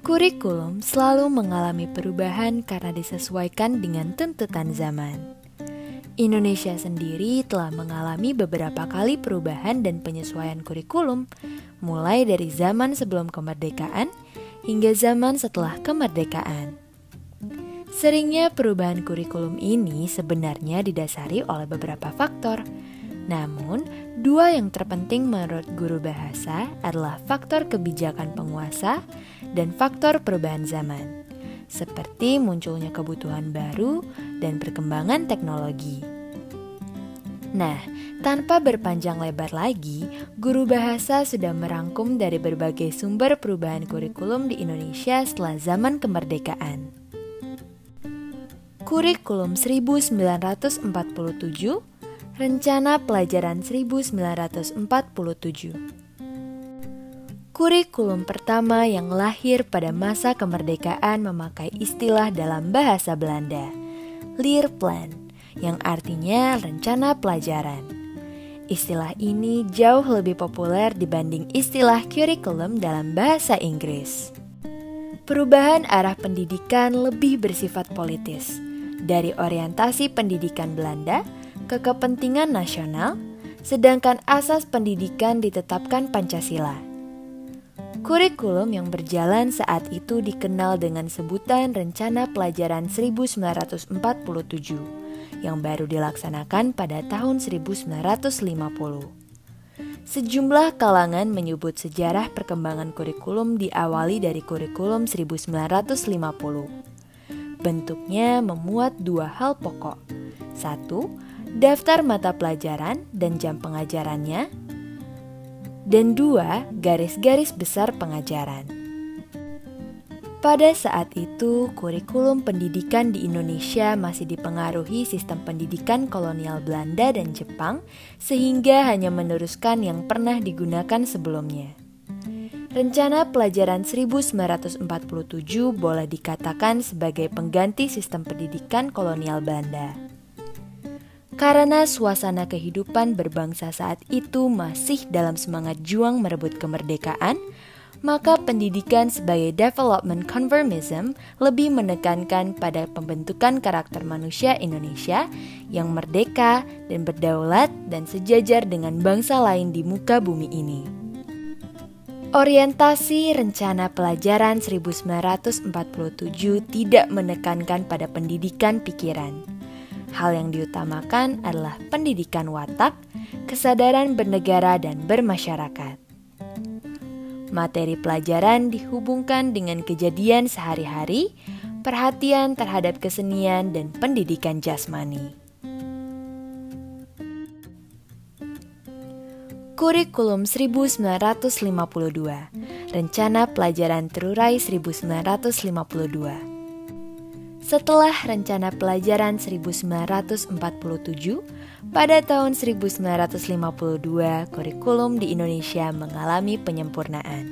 Kurikulum selalu mengalami perubahan karena disesuaikan dengan tuntutan zaman. Indonesia sendiri telah mengalami beberapa kali perubahan dan penyesuaian kurikulum, mulai dari zaman sebelum kemerdekaan hingga zaman setelah kemerdekaan. Seringnya perubahan kurikulum ini sebenarnya didasari oleh beberapa faktor. Namun, dua yang terpenting menurut guru bahasa adalah faktor kebijakan penguasa dan faktor perubahan zaman, seperti munculnya kebutuhan baru dan perkembangan teknologi. Nah, tanpa berpanjang lebar lagi, guru bahasa sudah merangkum dari berbagai sumber perubahan kurikulum di Indonesia setelah zaman kemerdekaan. Kurikulum 1947, Rencana Pelajaran 1947. Kurikulum pertama yang lahir pada masa kemerdekaan memakai istilah dalam bahasa Belanda, Leerplan, yang artinya rencana pelajaran. Istilah ini jauh lebih populer dibanding istilah curriculum dalam bahasa Inggris. Perubahan arah pendidikan lebih bersifat politis, dari orientasi pendidikan Belanda ke kepentingan nasional, sedangkan asas pendidikan ditetapkan Pancasila. Kurikulum yang berjalan saat itu dikenal dengan sebutan Rencana Pelajaran 1947, yang baru dilaksanakan pada tahun 1950. Sejumlah kalangan menyebut sejarah perkembangan kurikulum diawali dari kurikulum 1950. Bentuknya memuat dua hal pokok. 1. Daftar mata pelajaran dan jam pengajarannya, dan 2. Garis-garis besar pengajaran. Pada saat itu, kurikulum pendidikan di Indonesia masih dipengaruhi sistem pendidikan kolonial Belanda dan Jepang, sehingga hanya meneruskan yang pernah digunakan sebelumnya. Rencana Pelajaran 1947 boleh dikatakan sebagai pengganti sistem pendidikan kolonial Belanda. Karena suasana kehidupan berbangsa saat itu masih dalam semangat juang merebut kemerdekaan, maka pendidikan sebagai development conformism lebih menekankan pada pembentukan karakter manusia Indonesia yang merdeka dan berdaulat dan sejajar dengan bangsa lain di muka bumi ini. Orientasi Rencana Pelajaran 1947 tidak menekankan pada pendidikan pikiran. Hal yang diutamakan adalah pendidikan watak, kesadaran bernegara dan bermasyarakat. Materi pelajaran dihubungkan dengan kejadian sehari-hari, perhatian terhadap kesenian, dan pendidikan jasmani. Kurikulum 1952, Rencana Pelajaran Terurai 1952. Setelah Rencana Pelajaran 1947, pada tahun 1952 kurikulum di Indonesia mengalami penyempurnaan.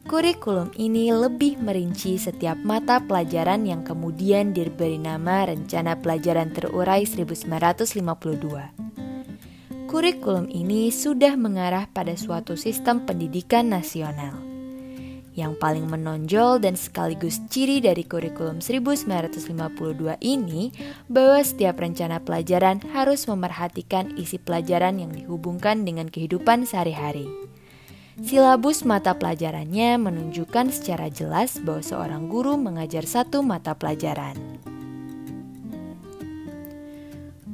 Kurikulum ini lebih merinci setiap mata pelajaran yang kemudian diberi nama Rencana Pelajaran Terurai 1952. Kurikulum ini sudah mengarah pada suatu sistem pendidikan nasional. Yang paling menonjol dan sekaligus ciri dari kurikulum 1952 ini bahwa setiap rencana pelajaran harus memerhatikan isi pelajaran yang dihubungkan dengan kehidupan sehari-hari. Silabus mata pelajarannya menunjukkan secara jelas bahwa seorang guru mengajar satu mata pelajaran.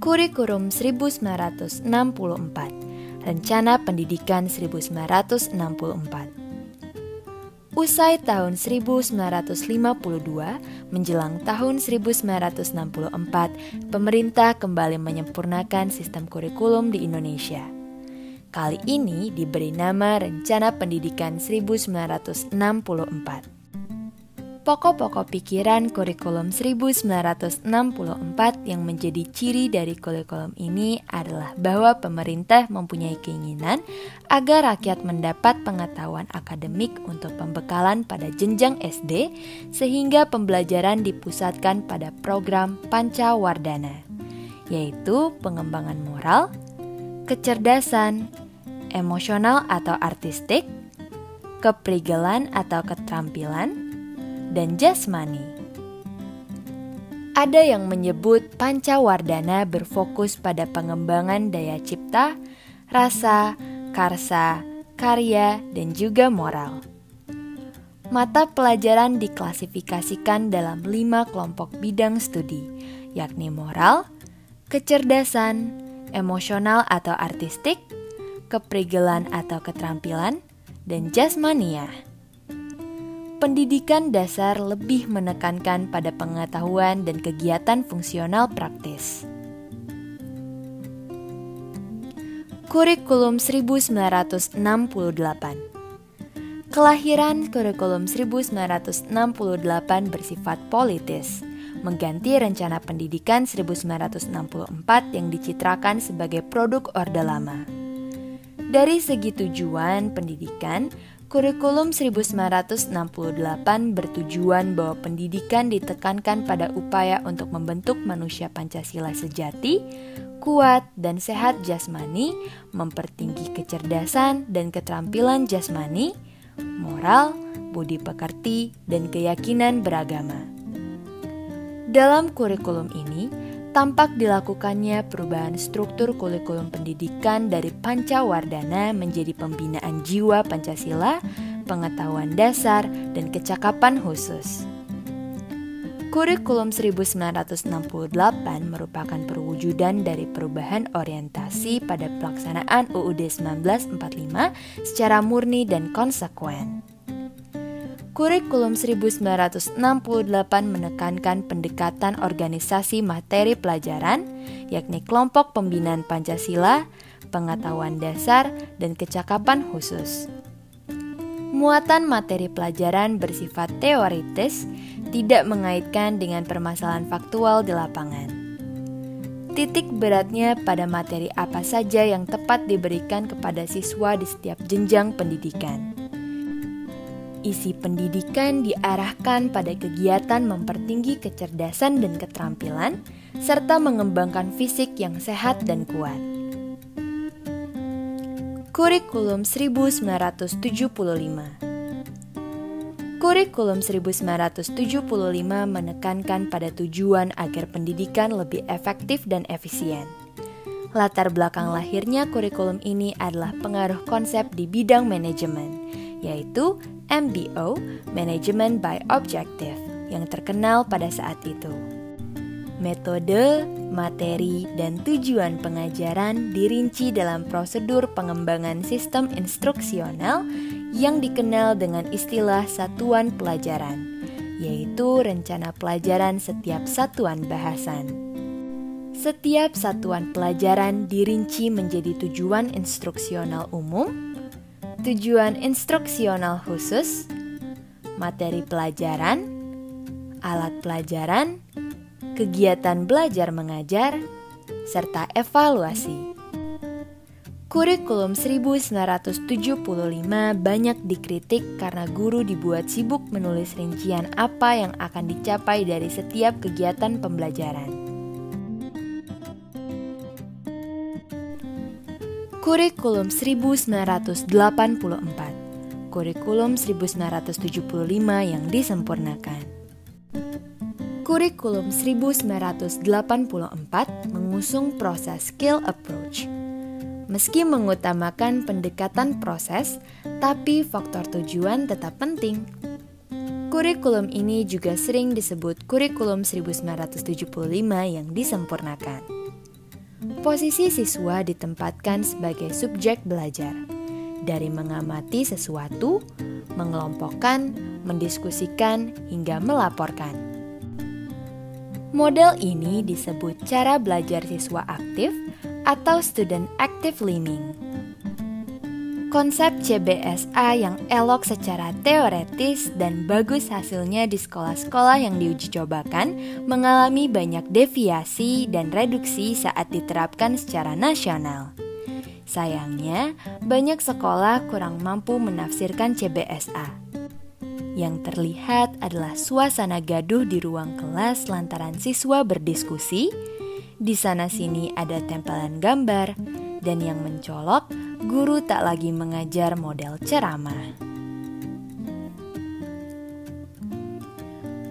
Kurikulum 1964, Rencana Pendidikan 1964. Usai tahun 1952, menjelang tahun 1964, pemerintah kembali menyempurnakan sistem kurikulum di Indonesia. Kali ini diberi nama Rencana Pendidikan 1964. Pokok-pokok pikiran kurikulum 1964 yang menjadi ciri dari kurikulum ini adalah bahwa pemerintah mempunyai keinginan agar rakyat mendapat pengetahuan akademik untuk pembekalan pada jenjang SD, sehingga pembelajaran dipusatkan pada program Pancawardhana, yaitu pengembangan moral, kecerdasan, emosional atau artistik, keprigelan atau keterampilan, dan jasmani. Ada yang menyebut Pancawardhana berfokus pada pengembangan daya cipta, rasa, karsa, karya, dan juga moral. Mata pelajaran diklasifikasikan dalam 5 kelompok bidang studi, yakni moral, kecerdasan, emosional atau artistik, keprigelan atau keterampilan, dan jasmania. Pendidikan dasar lebih menekankan pada pengetahuan dan kegiatan fungsional praktis. Kurikulum 1968. Kelahiran kurikulum 1968 bersifat politis, mengganti rencana pendidikan 1964 yang dicitrakan sebagai produk Orde Lama. Dari segi tujuan pendidikan, kurikulum 1968 bertujuan bahwa pendidikan ditekankan pada upaya untuk membentuk manusia Pancasila sejati, kuat dan sehat jasmani, mempertinggi kecerdasan dan keterampilan jasmani, moral, budi pekerti, dan keyakinan beragama. Dalam kurikulum ini, tampak dilakukannya perubahan struktur kurikulum pendidikan dari Pancawardhana menjadi pembinaan jiwa Pancasila, pengetahuan dasar, dan kecakapan khusus. Kurikulum 1968 merupakan perwujudan dari perubahan orientasi pada pelaksanaan UUD 1945 secara murni dan konsekuen. Kurikulum 1968 menekankan pendekatan organisasi materi pelajaran, yakni kelompok pembinaan Pancasila, pengetahuan dasar, dan kecakapan khusus. Muatan materi pelajaran bersifat teoritis, tidak mengaitkan dengan permasalahan faktual di lapangan. Titik beratnya pada materi apa saja yang tepat diberikan kepada siswa di setiap jenjang pendidikan. Isi pendidikan diarahkan pada kegiatan mempertinggi kecerdasan dan keterampilan, serta mengembangkan fisik yang sehat dan kuat. Kurikulum 1975. Kurikulum 1975 menekankan pada tujuan agar pendidikan lebih efektif dan efisien. Latar belakang lahirnya kurikulum ini adalah pengaruh konsep di bidang manajemen, yaitu MBO, Management by Objective, yang terkenal pada saat itu. Metode, materi, dan tujuan pengajaran dirinci dalam prosedur pengembangan sistem instruksional yang dikenal dengan istilah satuan pelajaran, yaitu rencana pelajaran setiap satuan bahasan. Setiap satuan pelajaran dirinci menjadi tujuan instruksional umum, tujuan instruksional khusus, materi pelajaran, alat pelajaran, kegiatan belajar mengajar, serta evaluasi. Kurikulum 1975 banyak dikritik karena guru dibuat sibuk menulis rincian apa yang akan dicapai dari setiap kegiatan pembelajaran. Kurikulum 1984, kurikulum 1975 yang disempurnakan. Kurikulum 1984 mengusung proses skill approach. Meski mengutamakan pendekatan proses, tapi faktor tujuan tetap penting. Kurikulum ini juga sering disebut kurikulum 1975 yang disempurnakan. Posisi siswa ditempatkan sebagai subjek belajar, dari mengamati sesuatu, mengelompokkan, mendiskusikan, hingga melaporkan. Model ini disebut cara belajar siswa aktif atau student active learning. Konsep CBSA yang elok secara teoretis dan bagus hasilnya di sekolah-sekolah yang diuji cobakan mengalami banyak deviasi dan reduksi saat diterapkan secara nasional. Sayangnya, banyak sekolah kurang mampu menafsirkan CBSA. Yang terlihat adalah suasana gaduh di ruang kelas lantaran siswa berdiskusi, di sana-sini ada tempelan gambar, dan yang mencolok, guru tak lagi mengajar model ceramah.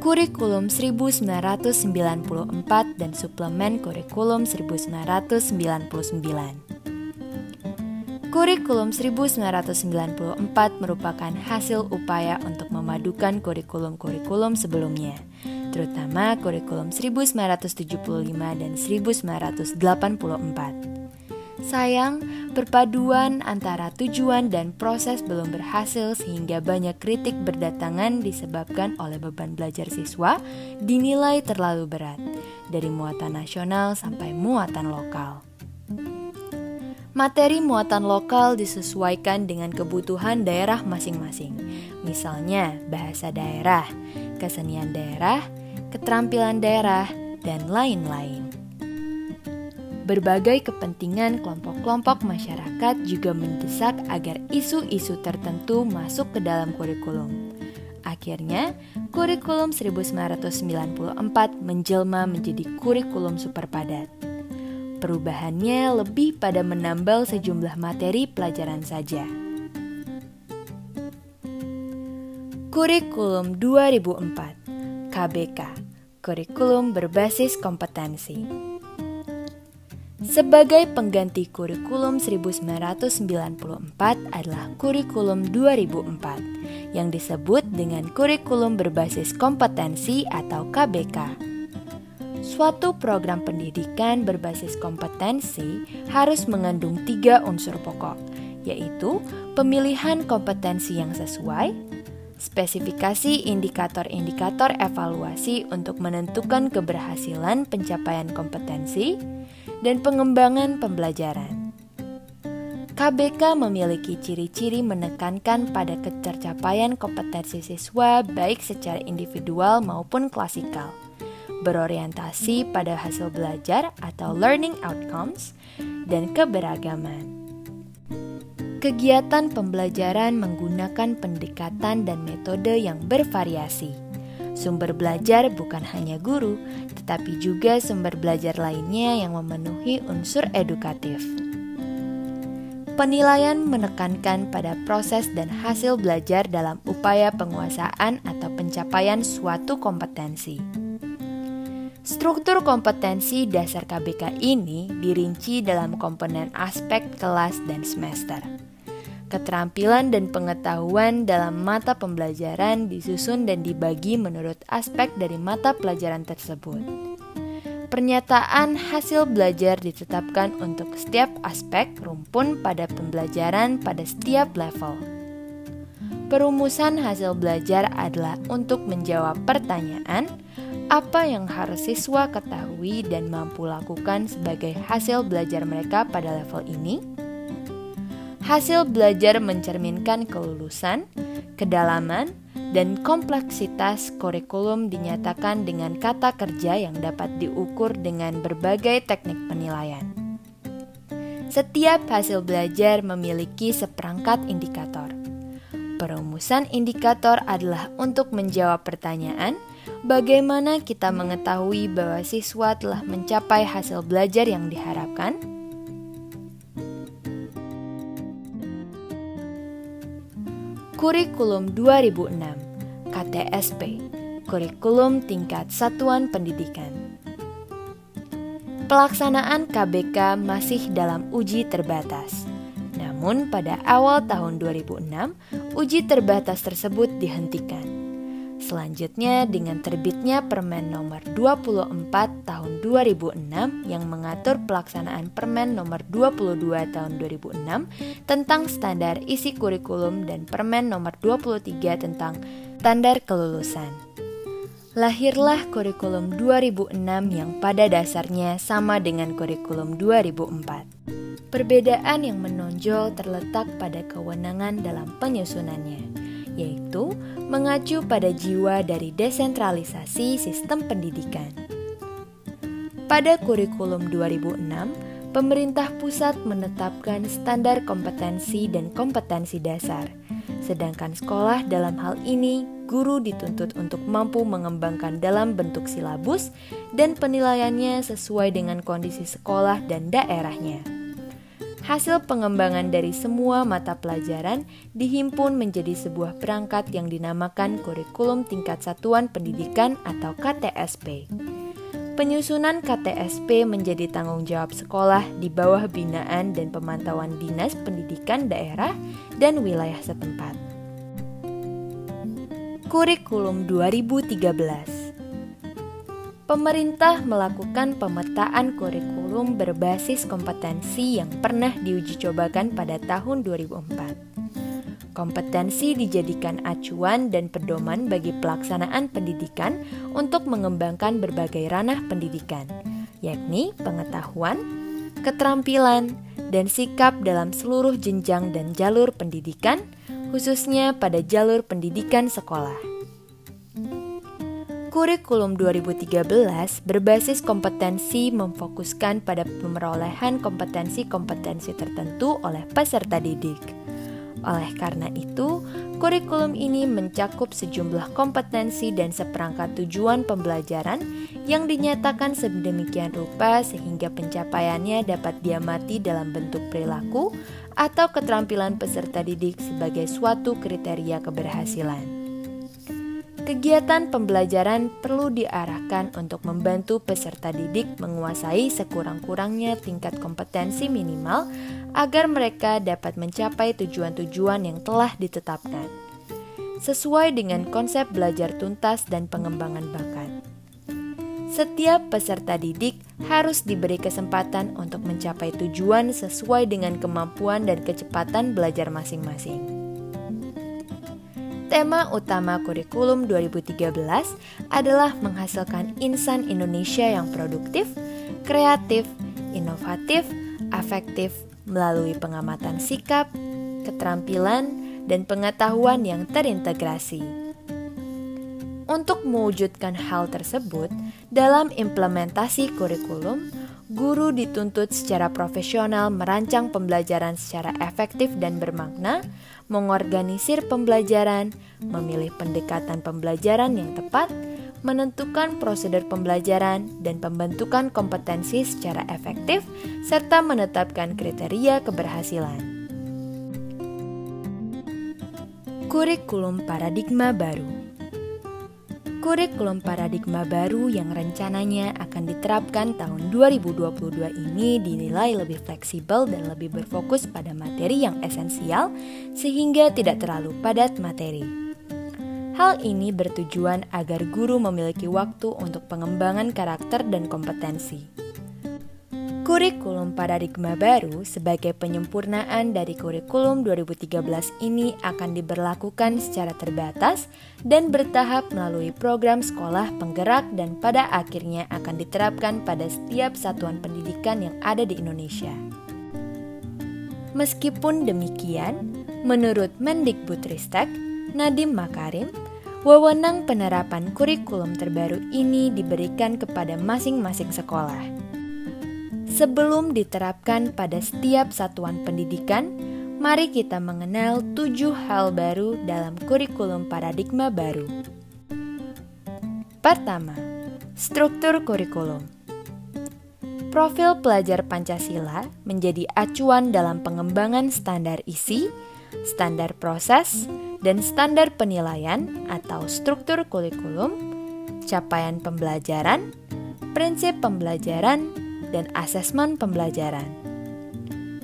Kurikulum 1994 dan Suplemen Kurikulum 1999. Kurikulum 1994 merupakan hasil upaya untuk memadukan kurikulum-kurikulum sebelumnya, terutama kurikulum 1975 dan 1984. Sayang, perpaduan antara tujuan dan proses belum berhasil sehingga banyak kritik berdatangan disebabkan oleh beban belajar siswa dinilai terlalu berat, dari muatan nasional sampai muatan lokal. Materi muatan lokal disesuaikan dengan kebutuhan daerah masing-masing, misalnya bahasa daerah, kesenian daerah, keterampilan daerah, dan lain-lain. Berbagai kepentingan kelompok-kelompok masyarakat juga mendesak agar isu-isu tertentu masuk ke dalam kurikulum. Akhirnya, kurikulum 1994 menjelma menjadi kurikulum super padat. Perubahannya lebih pada menambal sejumlah materi pelajaran saja. Kurikulum 2004, KBK, kurikulum berbasis kompetensi. Sebagai pengganti kurikulum 1994 adalah kurikulum 2004 yang disebut dengan kurikulum berbasis kompetensi atau KBK. Suatu program pendidikan berbasis kompetensi harus mengandung 3 unsur pokok, yaitu pemilihan kompetensi yang sesuai, spesifikasi indikator-indikator evaluasi untuk menentukan keberhasilan pencapaian kompetensi, dan pengembangan pembelajaran. KBK memiliki ciri-ciri menekankan pada ketercapaian kompetensi siswa baik secara individual maupun klasikal, berorientasi pada hasil belajar atau learning outcomes, dan keberagaman. Kegiatan pembelajaran menggunakan pendekatan dan metode yang bervariasi. Sumber belajar bukan hanya guru, tetapi juga sumber belajar lainnya yang memenuhi unsur edukatif. Penilaian menekankan pada proses dan hasil belajar dalam upaya penguasaan atau pencapaian suatu kompetensi. Struktur kompetensi dasar KBK ini dirinci dalam komponen aspek kelas dan semester. Keterampilan dan pengetahuan dalam mata pembelajaran disusun dan dibagi menurut aspek dari mata pelajaran tersebut. Pernyataan hasil belajar ditetapkan untuk setiap aspek rumpun pada pembelajaran pada setiap level. Perumusan hasil belajar adalah untuk menjawab pertanyaan, apa yang harus siswa ketahui dan mampu lakukan sebagai hasil belajar mereka pada level ini? Hasil belajar mencerminkan kelulusan, kedalaman, dan kompleksitas kurikulum dinyatakan dengan kata kerja yang dapat diukur dengan berbagai teknik penilaian. Setiap hasil belajar memiliki seperangkat indikator. Perumusan indikator adalah untuk menjawab pertanyaan, bagaimana kita mengetahui bahwa siswa telah mencapai hasil belajar yang diharapkan? Kurikulum 2006, KTSP, Kurikulum Tingkat Satuan Pendidikan. Pelaksanaan KBK masih dalam uji terbatas. Namun pada awal tahun 2006, uji terbatas tersebut dihentikan. Selanjutnya dengan terbitnya Permen Nomor 24 Tahun 2006 yang mengatur pelaksanaan Permen Nomor 22 Tahun 2006 tentang standar isi kurikulum dan Permen Nomor 23 tentang standar kelulusan. Lahirlah kurikulum 2006 yang pada dasarnya sama dengan kurikulum 2004. Perbedaan yang menonjol terletak pada kewenangan dalam penyusunannya, yaitu mengacu pada jiwa dari desentralisasi sistem pendidikan. Pada kurikulum 2006, pemerintah pusat menetapkan standar kompetensi dan kompetensi dasar, sedangkan sekolah dalam hal ini guru dituntut untuk mampu mengembangkan dalam bentuk silabus dan penilaiannya sesuai dengan kondisi sekolah dan daerahnya. Hasil pengembangan dari semua mata pelajaran dihimpun menjadi sebuah perangkat yang dinamakan Kurikulum Tingkat Satuan Pendidikan atau KTSP. Penyusunan KTSP menjadi tanggung jawab sekolah di bawah binaan dan pemantauan Dinas Pendidikan daerah dan wilayah setempat. Kurikulum 2013. Pemerintah melakukan pemetaan kurikulum berbasis kompetensi yang pernah diuji cobakan pada tahun 2004. Kompetensi dijadikan acuan dan pedoman bagi pelaksanaan pendidikan untuk mengembangkan berbagai ranah pendidikan, yakni pengetahuan, keterampilan, dan sikap dalam seluruh jenjang dan jalur pendidikan, khususnya pada jalur pendidikan sekolah. Kurikulum 2013 berbasis kompetensi memfokuskan pada pemerolehan kompetensi-kompetensi tertentu oleh peserta didik. Oleh karena itu, kurikulum ini mencakup sejumlah kompetensi dan seperangkat tujuan pembelajaran yang dinyatakan sedemikian rupa sehingga pencapaiannya dapat diamati dalam bentuk perilaku atau keterampilan peserta didik sebagai suatu kriteria keberhasilan. Kegiatan pembelajaran perlu diarahkan untuk membantu peserta didik menguasai sekurang-kurangnya tingkat kompetensi minimal agar mereka dapat mencapai tujuan-tujuan yang telah ditetapkan, sesuai dengan konsep belajar tuntas dan pengembangan bakat. Setiap peserta didik harus diberi kesempatan untuk mencapai tujuan sesuai dengan kemampuan dan kecepatan belajar masing-masing. Tema utama kurikulum 2013 adalah menghasilkan insan Indonesia yang produktif, kreatif, inovatif, afektif melalui pengamatan sikap, keterampilan, dan pengetahuan yang terintegrasi. Untuk mewujudkan hal tersebut, dalam implementasi kurikulum, guru dituntut secara profesional merancang pembelajaran secara efektif dan bermakna, mengorganisir pembelajaran, memilih pendekatan pembelajaran yang tepat, menentukan prosedur pembelajaran, dan pembentukan kompetensi secara efektif, serta menetapkan kriteria keberhasilan. Kurikulum paradigma baru. Kurikulum paradigma baru yang rencananya akan diterapkan tahun 2022 ini dinilai lebih fleksibel dan lebih berfokus pada materi yang esensial sehingga tidak terlalu padat materi. Hal ini bertujuan agar guru memiliki waktu untuk pengembangan karakter dan kompetensi. Kurikulum paradigma baru sebagai penyempurnaan dari kurikulum 2013 ini akan diberlakukan secara terbatas dan bertahap melalui program sekolah penggerak dan pada akhirnya akan diterapkan pada setiap satuan pendidikan yang ada di Indonesia. Meskipun demikian, menurut Mendikbudristek Nadiem Makarim, wewenang penerapan kurikulum terbaru ini diberikan kepada masing-masing sekolah. Sebelum diterapkan pada setiap satuan pendidikan, mari kita mengenal 7 hal baru dalam kurikulum paradigma baru. Pertama, struktur kurikulum. Profil pelajar Pancasila menjadi acuan dalam pengembangan standar isi, standar proses, dan standar penilaian atau struktur kurikulum, capaian pembelajaran, prinsip pembelajaran, dan asesmen pembelajaran.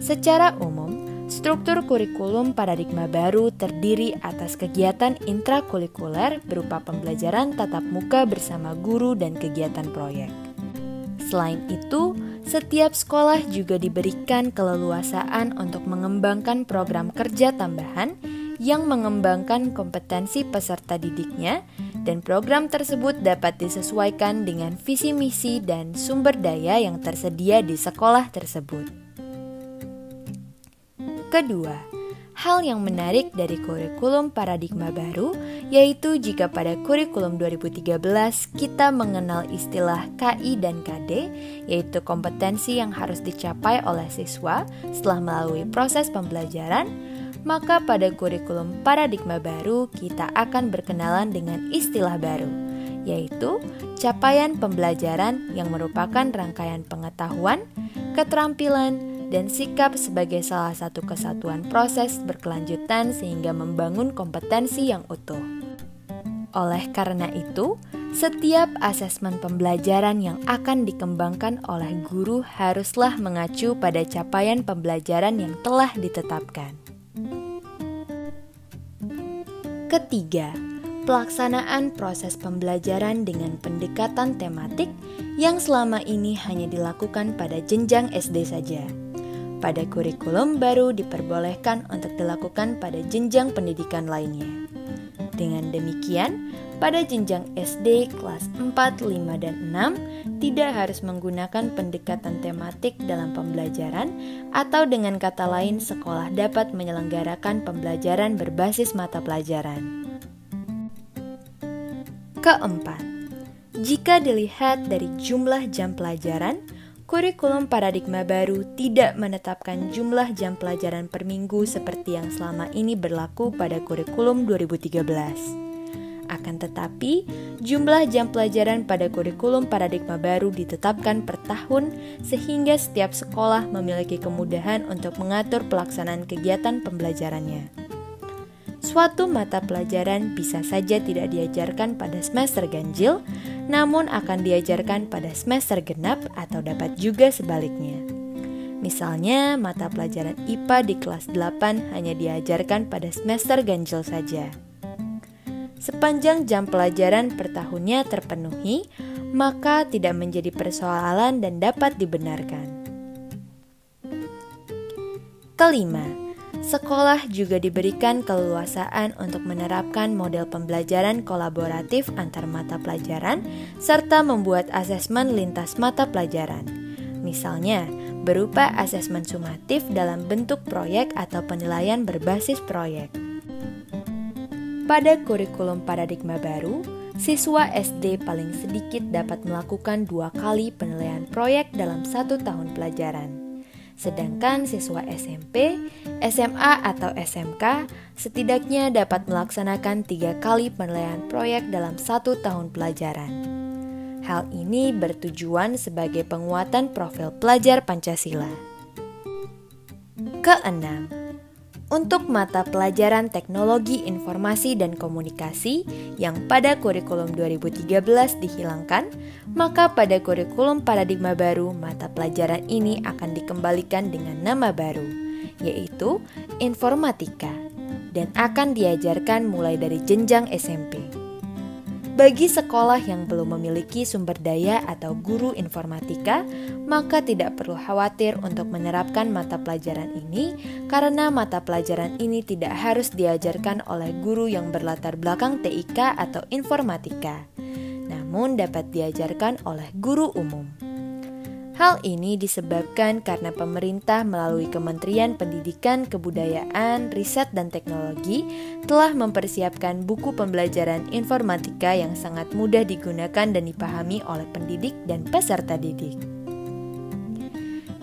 Secara umum, struktur kurikulum paradigma baru terdiri atas kegiatan intrakurikuler berupa pembelajaran tatap muka bersama guru dan kegiatan proyek. Selain itu, setiap sekolah juga diberikan keleluasaan untuk mengembangkan program kerja tambahan yang mengembangkan kompetensi peserta didiknya, dan program tersebut dapat disesuaikan dengan visi misi dan sumber daya yang tersedia di sekolah tersebut. Kedua, hal yang menarik dari kurikulum paradigma baru yaitu jika pada kurikulum 2013 kita mengenal istilah KI dan KD, yaitu kompetensi yang harus dicapai oleh siswa setelah melalui proses pembelajaran, maka pada kurikulum paradigma baru kita akan berkenalan dengan istilah baru, yaitu capaian pembelajaran yang merupakan rangkaian pengetahuan, keterampilan, dan sikap sebagai salah satu kesatuan proses berkelanjutan sehingga membangun kompetensi yang utuh. Oleh karena itu, setiap asesmen pembelajaran yang akan dikembangkan oleh guru haruslah mengacu pada capaian pembelajaran yang telah ditetapkan. Ketiga, pelaksanaan proses pembelajaran dengan pendekatan tematik yang selama ini hanya dilakukan pada jenjang SD saja. Pada kurikulum baru diperbolehkan untuk dilakukan pada jenjang pendidikan lainnya. Dengan demikian, pada jenjang SD kelas 4, 5, dan 6 tidak harus menggunakan pendekatan tematik dalam pembelajaran, atau dengan kata lain sekolah dapat menyelenggarakan pembelajaran berbasis mata pelajaran. Keempat, jika dilihat dari jumlah jam pelajaran, kurikulum paradigma baru tidak menetapkan jumlah jam pelajaran per minggu seperti yang selama ini berlaku pada kurikulum 2013. Akan tetapi, jumlah jam pelajaran pada kurikulum paradigma baru ditetapkan per tahun sehingga setiap sekolah memiliki kemudahan untuk mengatur pelaksanaan kegiatan pembelajarannya. Suatu mata pelajaran bisa saja tidak diajarkan pada semester ganjil, namun akan diajarkan pada semester genap atau dapat juga sebaliknya. Misalnya, mata pelajaran IPA di kelas 8 hanya diajarkan pada semester ganjil saja. Sepanjang jam pelajaran per tahunnya terpenuhi, maka tidak menjadi persoalan dan dapat dibenarkan. Kelima, sekolah juga diberikan keleluasaan untuk menerapkan model pembelajaran kolaboratif antar mata pelajaran serta membuat asesmen lintas mata pelajaran. Misalnya, berupa asesmen sumatif dalam bentuk proyek atau penilaian berbasis proyek. Pada kurikulum paradigma baru, siswa SD paling sedikit dapat melakukan 2 kali penilaian proyek dalam 1 tahun pelajaran. Sedangkan siswa SMP, SMA, atau SMK setidaknya dapat melaksanakan 3 kali penilaian proyek dalam 1 tahun pelajaran. Hal ini bertujuan sebagai penguatan profil pelajar Pancasila. Keenam, untuk mata pelajaran teknologi informasi dan komunikasi yang pada kurikulum 2013 dihilangkan, maka pada kurikulum paradigma baru mata pelajaran ini akan dikembalikan dengan nama baru, yaitu informatika, dan akan diajarkan mulai dari jenjang SMP. Bagi sekolah yang belum memiliki sumber daya atau guru informatika, maka tidak perlu khawatir untuk menerapkan mata pelajaran ini karena mata pelajaran ini tidak harus diajarkan oleh guru yang berlatar belakang TIK atau informatika, namun dapat diajarkan oleh guru umum. Hal ini disebabkan karena pemerintah melalui Kementerian Pendidikan, Kebudayaan, Riset, dan Teknologi telah mempersiapkan buku pembelajaran informatika yang sangat mudah digunakan dan dipahami oleh pendidik dan peserta didik.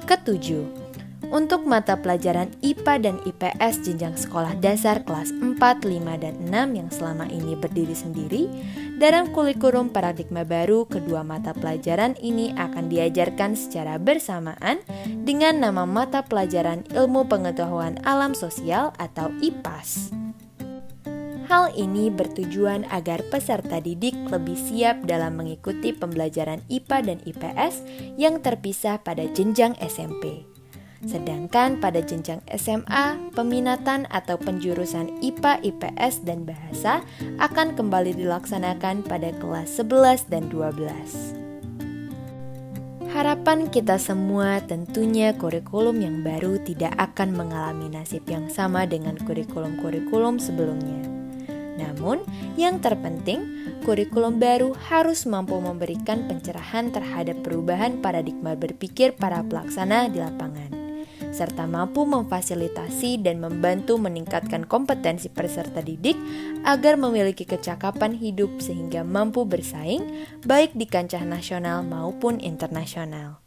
Ketujuh, untuk mata pelajaran IPA dan IPS jenjang sekolah dasar kelas 4, 5, dan 6 yang selama ini berdiri sendiri, dalam kurikulum paradigma baru kedua mata pelajaran ini akan diajarkan secara bersamaan dengan nama mata pelajaran Ilmu Pengetahuan Alam Sosial atau IPAS. Hal ini bertujuan agar peserta didik lebih siap dalam mengikuti pembelajaran IPA dan IPS yang terpisah pada jenjang SMP. Sedangkan pada jenjang SMA, peminatan atau penjurusan IPA, IPS, dan Bahasa akan kembali dilaksanakan pada kelas 11 dan 12. Harapan kita semua tentunya kurikulum yang baru tidak akan mengalami nasib yang sama dengan kurikulum-kurikulum sebelumnya. Namun, yang terpenting, kurikulum baru harus mampu memberikan pencerahan terhadap perubahan paradigma berpikir para pelaksana di lapangan, serta mampu memfasilitasi dan membantu meningkatkan kompetensi peserta didik agar memiliki kecakapan hidup sehingga mampu bersaing baik di kancah nasional maupun internasional.